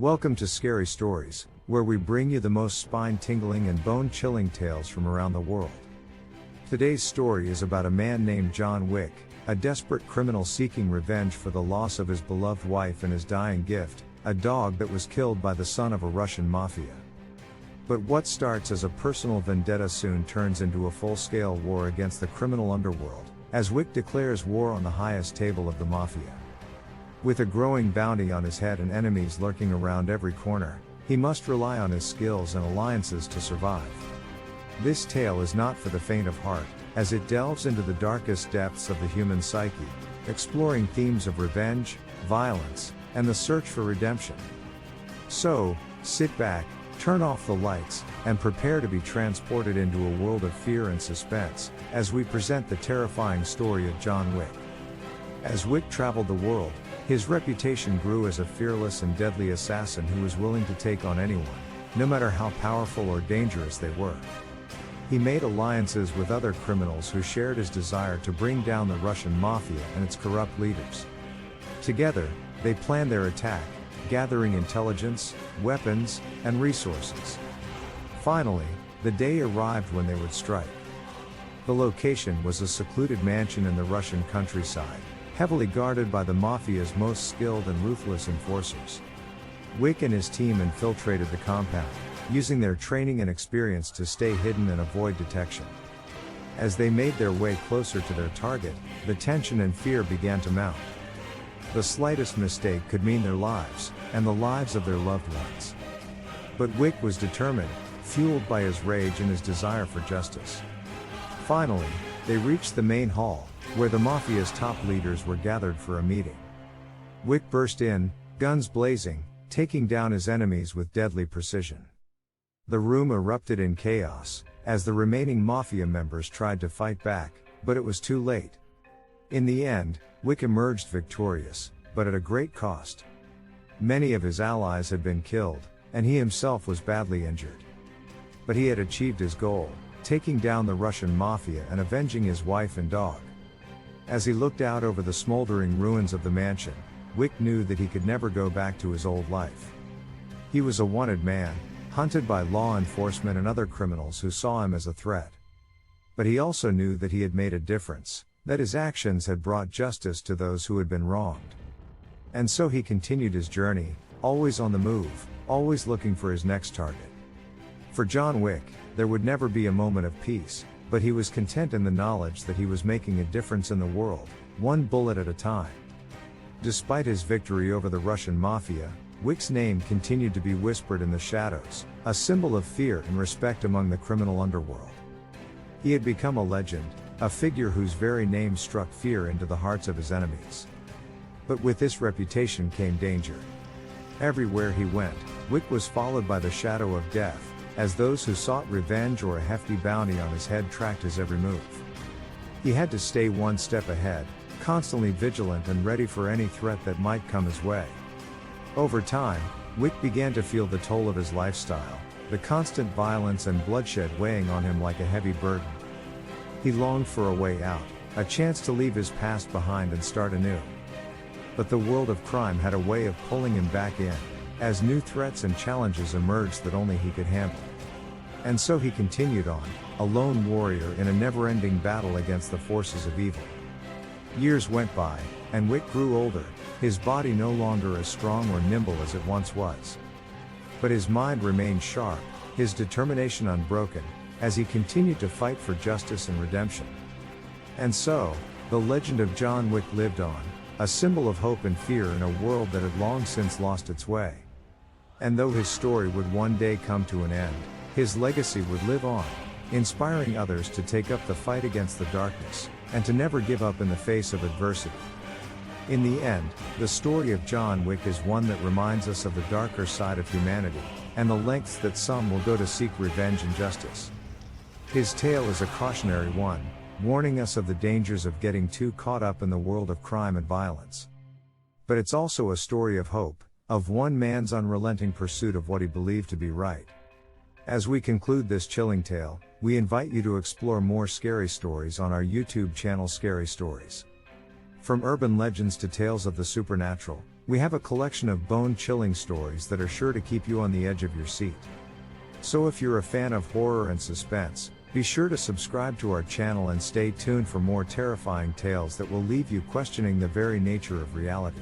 Welcome to Scary Stories, where we bring you the most spine-tingling and bone-chilling tales from around the world. Today's story is about a man named John Wick, a desperate criminal seeking revenge for the loss of his beloved wife and his dying gift, a dog that was killed by the son of a Russian mafia. But what starts as a personal vendetta soon turns into a full-scale war against the criminal underworld, as Wick declares war on the highest table of the mafia. With a growing bounty on his head and enemies lurking around every corner, he must rely on his skills and alliances to survive. This tale is not for the faint of heart, as it delves into the darkest depths of the human psyche, exploring themes of revenge, violence, and the search for redemption. So, sit back, turn off the lights, and prepare to be transported into a world of fear and suspense, as we present the terrifying story of John Wick. As Wick traveled the world, his reputation grew as a fearless and deadly assassin who was willing to take on anyone, no matter how powerful or dangerous they were. He made alliances with other criminals who shared his desire to bring down the Russian mafia and its corrupt leaders. Together, they planned their attack, gathering intelligence, weapons, and resources. Finally, the day arrived when they would strike. The location was a secluded mansion in the Russian countryside, heavily guarded by the mafia's most skilled and ruthless enforcers. Wick and his team infiltrated the compound, using their training and experience to stay hidden and avoid detection. As they made their way closer to their target, the tension and fear began to mount. The slightest mistake could mean their lives, and the lives of their loved ones. But Wick was determined, fueled by his rage and his desire for justice. Finally, they reached the main hall, where the mafia's top leaders were gathered for a meeting. Wick burst in, guns blazing, taking down his enemies with deadly precision. The room erupted in chaos, as the remaining mafia members tried to fight back, but it was too late. In the end, Wick emerged victorious, but at a great cost. Many of his allies had been killed, and he himself was badly injured. But he had achieved his goal, taking down the Russian mafia and avenging his wife and dog. As he looked out over the smoldering ruins of the mansion, Wick knew that he could never go back to his old life. He was a wanted man, hunted by law enforcement and other criminals who saw him as a threat. But he also knew that he had made a difference, that his actions had brought justice to those who had been wronged. And so he continued his journey, always on the move, always looking for his next target. For John Wick, there would never be a moment of peace, but he was content in the knowledge that he was making a difference in the world, one bullet at a time. Despite his victory over the Russian mafia, Wick's name continued to be whispered in the shadows, a symbol of fear and respect among the criminal underworld. He had become a legend, a figure whose very name struck fear into the hearts of his enemies. But with this reputation came danger. Everywhere he went, Wick was followed by the shadow of death, as those who sought revenge or a hefty bounty on his head tracked his every move. He had to stay one step ahead, constantly vigilant and ready for any threat that might come his way. Over time, Wick began to feel the toll of his lifestyle, the constant violence and bloodshed weighing on him like a heavy burden. He longed for a way out, a chance to leave his past behind and start anew. But the world of crime had a way of pulling him back in, as new threats and challenges emerged that only he could handle. And so he continued on, a lone warrior in a never-ending battle against the forces of evil. Years went by, and Wick grew older, his body no longer as strong or nimble as it once was. But his mind remained sharp, his determination unbroken, as he continued to fight for justice and redemption. And so, the legend of John Wick lived on, a symbol of hope and fear in a world that had long since lost its way. And though his story would one day come to an end, his legacy would live on, inspiring others to take up the fight against the darkness, and to never give up in the face of adversity. In the end, the story of John Wick is one that reminds us of the darker side of humanity, and the lengths that some will go to seek revenge and justice. His tale is a cautionary one, warning us of the dangers of getting too caught up in the world of crime and violence. But it's also a story of hope, of one man's unrelenting pursuit of what he believed to be right. As we conclude this chilling tale, we invite you to explore more scary stories on our YouTube channel Scary Stories. From urban legends to tales of the supernatural, We have a collection of bone-chilling stories that are sure to keep you on the edge of your seat. So if you're a fan of horror and suspense, be sure to subscribe to our channel and stay tuned for more terrifying tales that will leave you questioning the very nature of reality.